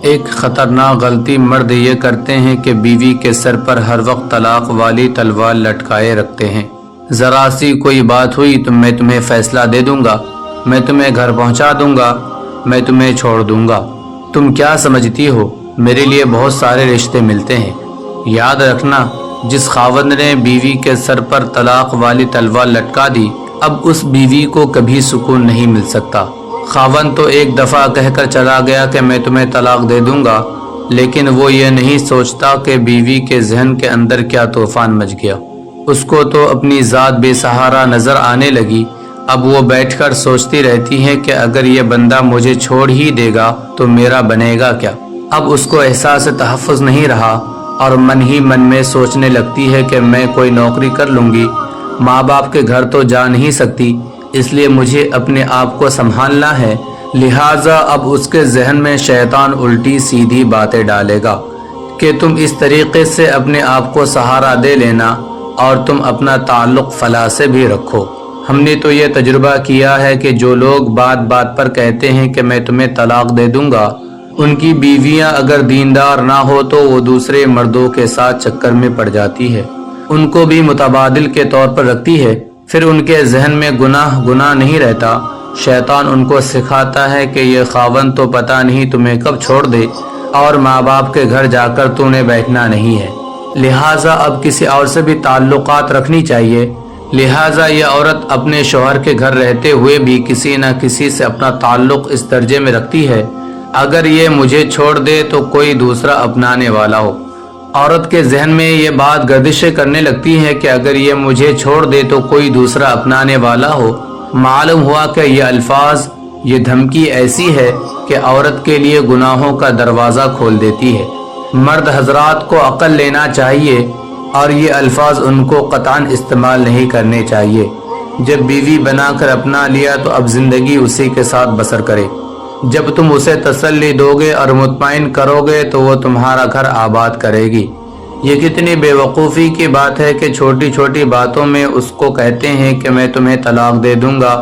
ایک خطرناک غلطی مرد یہ کرتے ہیں کہ بیوی کے سر پر ہر وقت طلاق والی تلوار لٹکائے رکھتے ہیں۔ ذرا سی کوئی بات ہوئی تو میں تمہیں فیصلہ دے دوں گا، میں تمہیں گھر پہنچا دوں گا، میں تمہیں چھوڑ دوں گا۔ تم کیا سمجھتی ہو میرے لیے بہت سارے رشتے ملتے ہیں۔ یاد رکھنا، جس خاوند نے بیوی کے سر پر طلاق والی تلوار لٹکا دی، اب اس بیوی کو کبھی سکون نہیں مل سکتا۔ خاوند تو ایک دفعہ کہہ کر چلا گیا کہ میں تمہیں طلاق دے دوں گا، لیکن وہ یہ نہیں سوچتا کہ بیوی کے ذہن کے اندر کیا طوفان مچ گیا۔ اس کو تو اپنی ذات بے سہارا نظر آنے لگی۔ اب وہ بیٹھ کر سوچتی رہتی ہے کہ اگر یہ بندہ مجھے چھوڑ ہی دے گا تو میرا بنے گا کیا۔ اب اس کو احساس تحفظ نہیں رہا اور من ہی من میں سوچنے لگتی ہے کہ میں کوئی نوکری کر لوں گی، ماں باپ کے گھر تو جا نہیں سکتی، اس لیے مجھے اپنے آپ کو سنبھالنا ہے۔ لہٰذا اب اس کے ذہن میں شیطان الٹی سیدھی باتیں ڈالے گا کہ تم اس طریقے سے اپنے آپ کو سہارا دے لینا اور تم اپنا تعلق فلاں سے بھی رکھو۔ ہم نے تو یہ تجربہ کیا ہے کہ جو لوگ بات بات پر کہتے ہیں کہ میں تمہیں طلاق دے دوں گا، ان کی بیویاں اگر دیندار نہ ہو تو وہ دوسرے مردوں کے ساتھ چکر میں پڑ جاتی ہے، ان کو بھی متبادل کے طور پر رکھتی ہے، پھر ان کے ذہن میں گناہ نہیں رہتا۔ شیطان ان کو سکھاتا ہے کہ یہ خاوند تو پتہ نہیں تمہیں کب چھوڑ دے اور ماں باپ کے گھر جا کر تو نے بیٹھنا نہیں ہے، لہٰذا اب کسی اور سے بھی تعلقات رکھنی چاہیے۔ لہٰذا یہ عورت اپنے شوہر کے گھر رہتے ہوئے بھی کسی نہ کسی سے اپنا تعلق اس درجے میں رکھتی ہے، اگر یہ مجھے چھوڑ دے تو کوئی دوسرا اپنانے والا ہو۔ عورت کے ذہن میں یہ بات گردشیں کرنے لگتی ہے کہ اگر یہ مجھے چھوڑ دے تو کوئی دوسرا اپنانے والا ہو۔ معلوم ہوا کہ یہ الفاظ، یہ دھمکی ایسی ہے کہ عورت کے لیے گناہوں کا دروازہ کھول دیتی ہے۔ مرد حضرات کو عقل لینا چاہیے اور یہ الفاظ ان کو قطعاً استعمال نہیں کرنے چاہیے۔ جب بیوی بنا کر اپنا لیا تو اب زندگی اسی کے ساتھ بسر کرے۔ جب تم اسے تسلی دو گے اور مطمئن کرو گے تو وہ تمہارا گھر آباد کرے گی۔ یہ کتنی بے وقوفی کی بات ہے کہ چھوٹی چھوٹی باتوں میں اس کو کہتے ہیں کہ میں تمہیں طلاق دے دوں گا،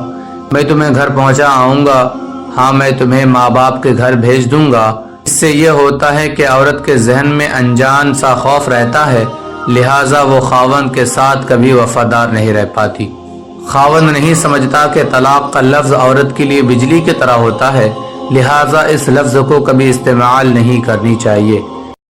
میں تمہیں گھر پہنچا آؤں گا، ہاں میں تمہیں ماں باپ کے گھر بھیج دوں گا۔ اس سے یہ ہوتا ہے کہ عورت کے ذہن میں انجان سا خوف رہتا ہے، لہٰذا وہ خاوند کے ساتھ کبھی وفادار نہیں رہ پاتی۔ خاوند نہیں سمجھتا کہ طلاق کا لفظ عورت کے لیے بجلی کی طرح ہوتا ہے، لہٰذا اس لفظ کو کبھی استعمال نہیں کرنی چاہیے۔